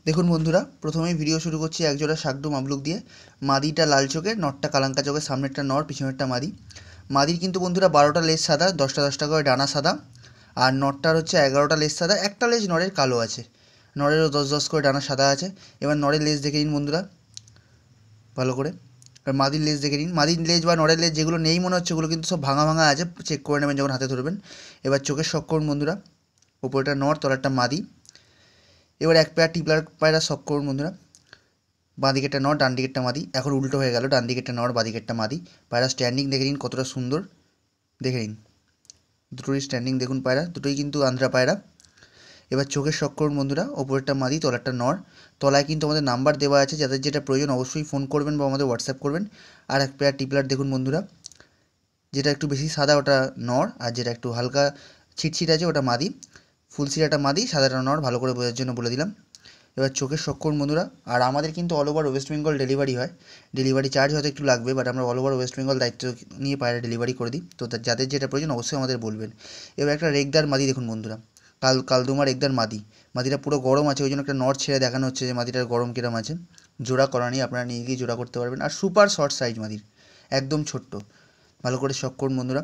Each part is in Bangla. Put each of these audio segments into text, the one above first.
দেখুন বন্ধুরা, প্রথমেই ভিডিও শুরু করছি একজোড়া শাকডু মাবলুক দিয়ে। মাদিটা লাল চোখের, নটটা কালাঙ্কা চোখের, সামনেরটা নর, পিছনেরটা মাদি। মাদির কিন্তু বন্ধুরা 12টা লেজ সাদা, 10টা 10টা করে ডানা সাদা। আর নটটার হচ্ছে 11টা লেজ সাদা, একটা লেজ নরের কালো আছে। নরেরও 10 10 করে ডানা সাদা আছে। এবার নরের লেজ দেখে নিন বন্ধুরা ভালো করে। আর মাদির লেজ দেখে নিন। মাদির লেজ বা নরের লেজ যেগুলো নেই মনে হচ্ছে, ওগুলো কিন্তু সব ভাঙা ভাঙা আছে, চেক করে নেবেন যখন হাতে ধরবেন। এবার চোখের শখ করুন বন্ধুরা, উপরেরটা নর, তলারটা মাদি। এবার এক পেয়ার টিপলার পায়রা শখ করুন বন্ধুরা, বাঁ দিকেরটা নর, ডান দিকেরটা মাদি। এখন উল্টো হয়ে গেল, ডান দিকেরটা নর, বাঁ দিকেরটা মাদি। পায়রা স্ট্যান্ডিং দেখে নিন কতটা সুন্দর, দেখে নিন দুটোই স্ট্যান্ডিং দেখুন, পায়রা দুটোই কিন্তু আন্ধ্রা পায়রা। এবার চোখের শখ করুন বন্ধুরা, ওপরেরটা মাদি, তলারটা নর। তলায় কিন্তু আমাদের নাম্বার দেওয়া আছে, যাদের যেটা প্রয়োজন অবশ্যই ফোন করবেন বা আমাদের হোয়াটসঅ্যাপ করবেন। আর এক পেয়ার টিপলার দেখুন বন্ধুরা, যেটা একটু বেশি সাদা ওটা নর, আর যেটা একটু হালকা ছিটছিট আছে ওটা মাদি। ফুলসিরাটা মাদি, সাদাটা নর, ভালো করে বোঝার জন্য বলে দিলাম। এবার চোখের শখ করুন বন্ধুরা। আর আমাদের কিন্তু all over West Bengal delivery হয়। ডেলিভারি চার্জ হয়তো একটু লাগবে, বাট আমরা অল ওভার ওয়েস্ট বেঙ্গল দায়িত্ব নিয়ে পায়রা ডেলিভারি করে দিই। তো যাদের যেটা প্রয়োজন অবশ্যই আমাদের বলবেন। এবার একটা রেগদার মাদি দেখুন বন্ধুরা, কালদুমার রেগদার মাদি। মাদিটা পুরো গরম আছে, ওই জন্য একটা নট ছেড়ে দেখানো হচ্ছে যে মাদিটার গরম কিরম আছে। জোড়া করা নেই, আপনারা নিয়ে গিয়ে জোড়া করতে পারবেন। আর সুপার শর্ট সাইজ মাদির, একদম ছোট্ট। ভালো করে শখ করুন বন্ধুরা।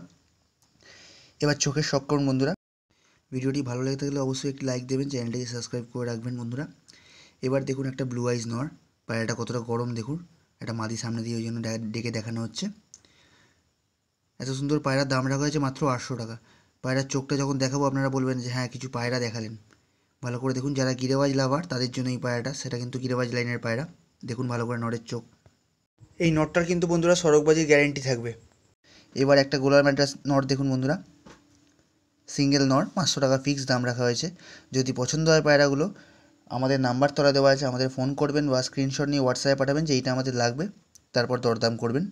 এবার চোখের শখ করুন বন্ধুরা। ভিডিওটি ভালো লেগে থাকলে অবশ্যই একটি লাইক দেবেন, চ্যানেলটিকে সাবস্ক্রাইব করে রাখবেন বন্ধুরা। এবার দেখুন একটা ব্লু আইজ নর, পায়রাটা কতটা গরম দেখুন। একটা মাদি সামনে দিয়ে ওই জন্য ডেকে দেখানো হচ্ছে। এত সুন্দর পায়রার দাম রাখা হয়েছে মাত্র 800 টাকা। পায়রার চোখটা যখন দেখাবো আপনারা বলবেন যে হ্যাঁ কিছু পায়রা দেখালেন। ভালো করে দেখুন, যারা গিরেবাজ লাভার তাদের জন্য এই পায়রাটা, সেটা কিন্তু গিরেবাজ লাইনের পায়রা। দেখুন ভালো করে নরের চোখ। এই নটটার কিন্তু বন্ধুরা সড়কবাজির গ্যারেন্টি থাকবে। এবার একটা গোলার ম্যাড্রাস নট দেখুন বন্ধুরা, সিঙ্গেল নর, 500 টাকা ফিক্স দাম রাখা হয়েছে। যদি পছন্দ হয় পায়রাগুলো, আমাদের নাম্বার তলা দেওয়া আছে, আমাদের ফোন করবেন বা স্ক্রিনশট নিয়ে হোয়াটসঅ্যাপে পাঠাবেন যে এইটা আমাদের লাগবে, তারপর দরদাম করবেন।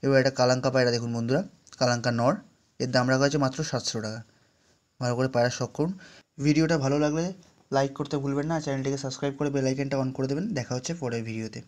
এবার একটা কালাঙ্কা পায়রা দেখুন বন্ধুরা, কালাঙ্কা নর, এর দাম রাখা হয়েছে মাত্র 700 টাকা। ভালো করে পায়রা শখ করুন। ভিডিওটা ভালো লাগলে লাইক করতে ভুলবেন না, চ্যানেলটিকে সাবস্ক্রাইব করে বেল আইকনটা অন করে দেবেন। দেখা হচ্ছে পরের ভিডিওতে।